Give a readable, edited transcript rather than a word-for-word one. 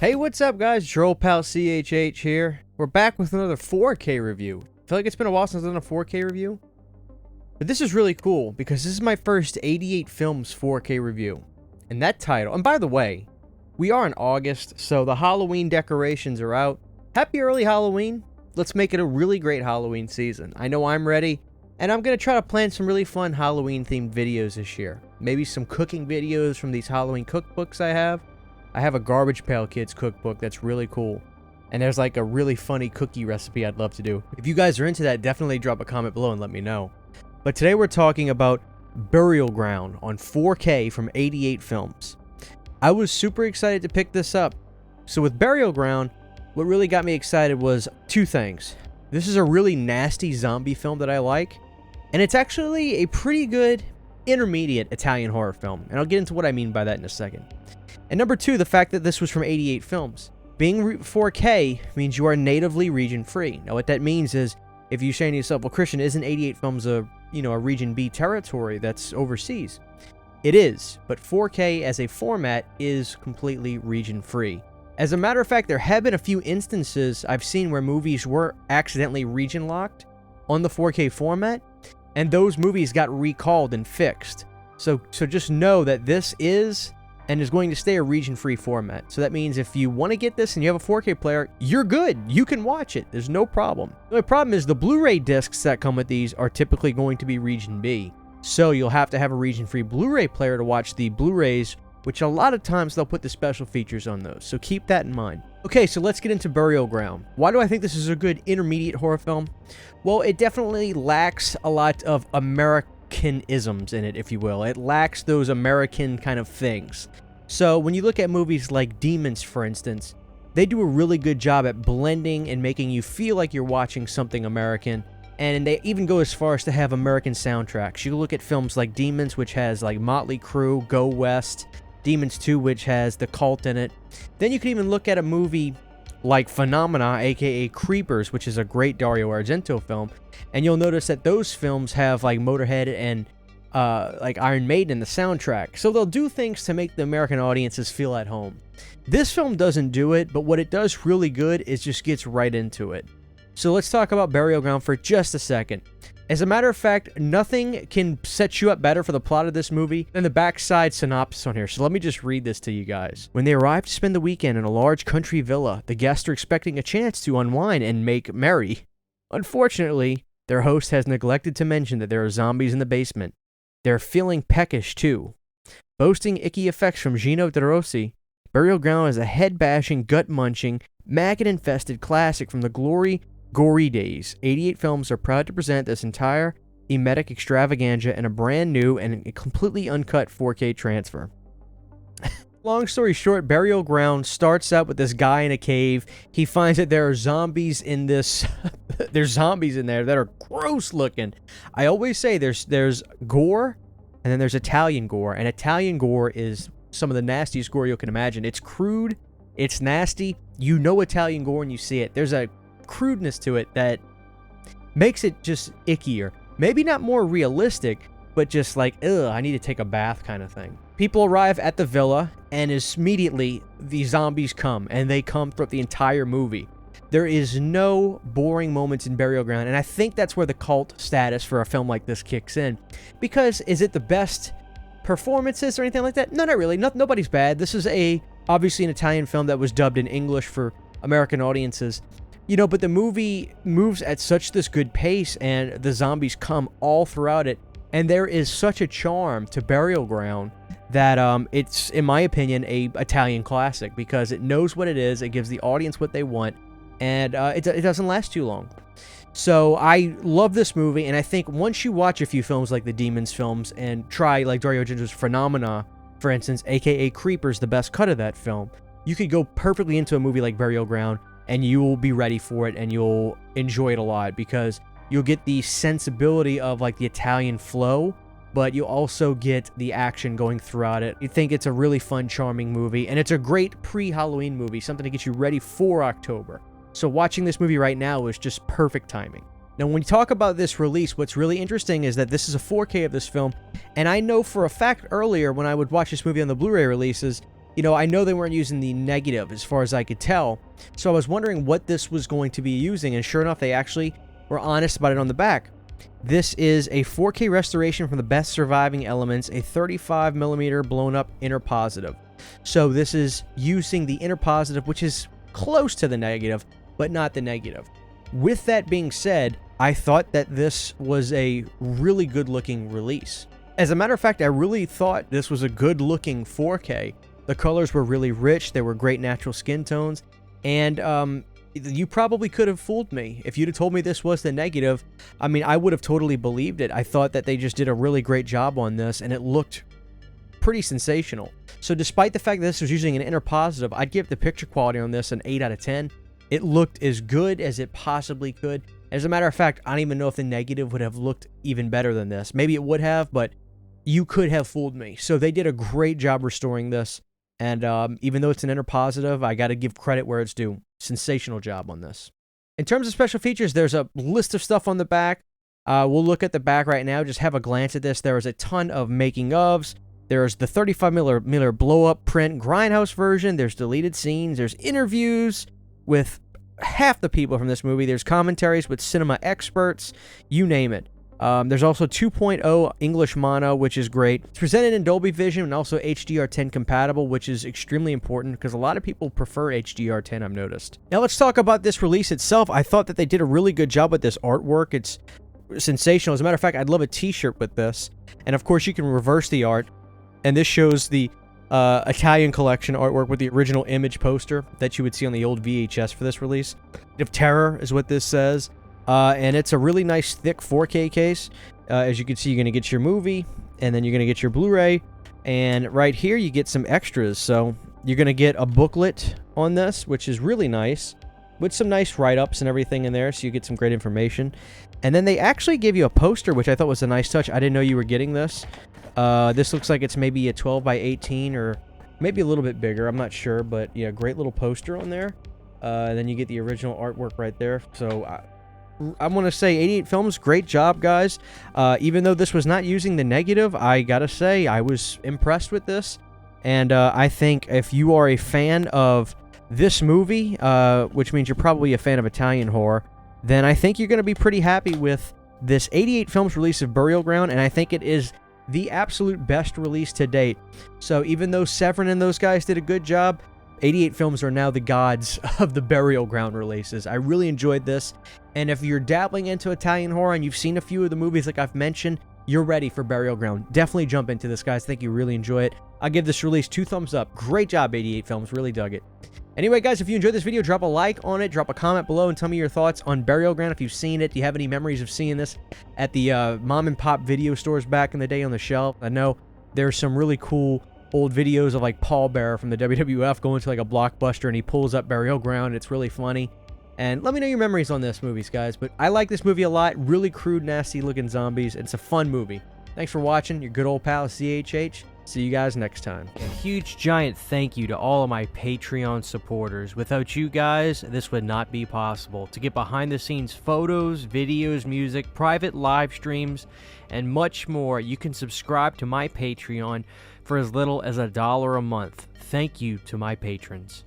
Hey, what's up, guys? Your old pal CHH here. We're back with another 4K review. I feel like it's been a while since I've done a 4K review. But this is really cool because this is my first 88 Films 4K review. And that title, and by the way, we are in August, so the Halloween decorations are out. Happy early Halloween. Let's make it a really great Halloween season. I know I'm ready, and I'm going to try to plan some really fun Halloween-themed videos this year. Maybe some cooking videos from these Halloween cookbooks I have. I have a Garbage Pail Kids cookbook that's really cool. And there's like a really funny cookie recipe I'd love to do. If you guys are into that, definitely drop a comment below and let me know. But today we're talking about Burial Ground on 4K from 88 Films. I was super excited to pick this up. So with Burial Ground, what really got me excited was two things. This is a really nasty zombie film that I like. And it's actually a pretty good intermediate Italian horror film. And I'll get into what I mean by that in a second. And number two, the fact that this was from 88 Films. Being 4K means you are natively region-free. Now, what that means is, if you say to yourself, well, Christian, isn't 88 Films a Region B territory that's overseas? It is, but 4K as a format is completely region-free. As a matter of fact, there have been a few instances I've seen where movies were accidentally region-locked on the 4K format, and those movies got recalled and fixed. So just know that this is and is going to stay a region-free format. So that means if you want to get this and you have a 4K player, you're good. You can watch it. There's no problem. The only problem is the Blu-ray discs that come with these are typically going to be region B. So you'll have to have a region-free Blu-ray player to watch the Blu-rays, which a lot of times they'll put the special features on those. So keep that in mind. Okay, so let's get into Burial Ground. Why do I think this is a good intermediate horror film? Well, it definitely lacks a lot of Americanisms in it, if you will. It lacks those American kind of things. So when you look at movies like Demons, for instance, they do a really good job at blending and making you feel like you're watching something American. And they even go as far as to have American soundtracks. You look at films like Demons, which has like Motley Crue, Go West, Demons 2, which has The Cult in it. Then you can even look at a movie like Phenomena, aka Creepers, which is a great Dario Argento film. And you'll notice that those films have like Motorhead and like Iron Maiden in the soundtrack. So they'll do things to make the American audiences feel at home. This film doesn't do it, but what it does really good is just gets right into it. So let's talk about Burial Ground for just a second. As a matter of fact, nothing can set you up better for the plot of this movie than the backside synopsis on here. So let me just read this to you guys. When they arrive to spend the weekend in a large country villa, the guests are expecting a chance to unwind and make merry. Unfortunately, their host has neglected to mention that there are zombies in the basement. They're feeling peckish, too. Boasting icky effects from Gino De Rossi, Burial Ground is a head-bashing, gut-munching, maggot-infested classic from the gory days. 88 Films are proud to present this entire emetic extravaganza in a brand new and a completely uncut 4K transfer. Long story short, Burial Ground starts out with this guy in a cave. He finds that there are zombies in this... there's zombies in there that are gross looking. I always say there's gore, and then there's Italian gore. And Italian gore is some of the nastiest gore you can imagine. It's crude. It's nasty. You know Italian gore when you see it. There's a crudeness to it that makes it just ickier. Maybe not more realistic, but just like, ugh, I need to take a bath kind of thing. People arrive at the villa, and immediately the zombies come, and they come throughout the entire movie. There is no boring moments in Burial Ground, and I think that's where the cult status for a film like this kicks in. Because is it the best performances or anything like that? No, not really. Nobody's bad. This is obviously an Italian film that was dubbed in English for American audiences. But the movie moves at such this good pace, and the zombies come all throughout it. And there is such a charm to Burial Ground that it's, in my opinion, a Italian classic because it knows what it is, it gives the audience what they want, and it doesn't last too long. So I love this movie, and I think once you watch a few films like the Demons films and try like Dario Argento's Phenomena, for instance, aka Creepers, the best cut of that film, you could go perfectly into a movie like Burial Ground, and you will be ready for it, and you'll enjoy it a lot because you'll get the sensibility of like the Italian flow, but you also get the action going throughout it. You think it's a really fun, charming movie, and it's a great pre-Halloween movie, something to get you ready for October. So watching this movie right now is just perfect timing. Now, when you talk about this release, what's really interesting is that this is a 4K of this film, and I know for a fact earlier when I would watch this movie on the Blu-ray releases, you know, I know they weren't using the negative as far as I could tell, so I was wondering what this was going to be using, and sure enough, they actually were honest about it on the back. This is a 4K restoration from the best surviving elements, a 35mm blown up inner positive. So this is using the inner positive, which is close to the negative, but not the negative. With that being said, I thought that this was a really good looking release. As a matter of fact, I really thought this was a good looking 4K. The colors were really rich, they were great natural skin tones, and you probably could have fooled me. If you'd have told me this was the negative, I mean, I would have totally believed it. I thought that they just did a really great job on this, and it looked pretty sensational. So despite the fact that this was using an inner positive, I'd give the picture quality on this an 8 out of 10. It looked as good as it possibly could. As a matter of fact, I don't even know if the negative would have looked even better than this. Maybe it would have, but you could have fooled me. So they did a great job restoring this. And even though it's an inner positive, I got to give credit where it's due. Sensational job on this. In terms of special features, there's a list of stuff on the back. We'll look at the back right now. Just have a glance at this. There is a ton of making ofs. There's the 35mm blow-up print grindhouse version. There's deleted scenes. There's interviews with half the people from this movie. There's commentaries with cinema experts. You name it. There's also 2.0 English mono, which is great. It's presented in Dolby Vision and also HDR10 compatible, which is extremely important because a lot of people prefer HDR10, I've noticed. Now let's talk about this release itself. I thought that they did a really good job with this artwork. It's sensational. As a matter of fact, I'd love a t-shirt with this. And of course, you can reverse the art. And this shows the Italian collection artwork with the original image poster that you would see on the old VHS for this release. Of Terror is what this says. And it's a really nice thick 4K case. As you can see, you're going to get your movie, and then you're going to get your Blu-ray, and right here you get some extras. So you're going to get a booklet on this, which is really nice, with some nice write-ups and everything in there, so you get some great information. And then they actually give you a poster, which I thought was a nice touch. I didn't know you were getting this. This looks like it's maybe a 12 by 18 or maybe a little bit bigger. I'm not sure, but yeah, great little poster on there. And then you get the original artwork right there. So I want to say 88 Films, great job, guys. Even though this was not using the negative, I gotta say I was impressed with this. And I think if you are a fan of this movie, which means you're probably a fan of Italian horror, then I think you're going to be pretty happy with this 88 Films release of Burial Ground, and I think it is the absolute best release to date. So even though Severin and those guys did a good job, 88 Films are now the gods of the Burial Ground releases. I really enjoyed this, and if you're dabbling into Italian horror and you've seen a few of the movies like I've mentioned, you're ready for Burial Ground. Definitely jump into this, guys. I think you really enjoy it. I'll give this release 2 thumbs up. Great job, 88 Films. Really dug it. Anyway, guys, if you enjoyed this video, drop a like on it, drop a comment below, and tell me your thoughts on Burial Ground if you've seen it. Do you have any memories of seeing this at the mom-and-pop video stores back in the day on the shelf? I know there's some really cool old videos of, like, Paul Bearer from the WWF going to, like, a Blockbuster, and he pulls up Burial Ground. It's really funny. And let me know your memories on this movies, guys. But I like this movie a lot. Really crude, nasty-looking zombies. It's a fun movie. Thanks for watching. Your good old pal, CHH. See you guys next time. A huge giant thank you to all of my Patreon supporters. Without you guys, this would not be possible. To get behind the scenes photos, videos, music, private live streams, and much more, you can subscribe to my Patreon for as little as $1 a month. Thank you to my patrons.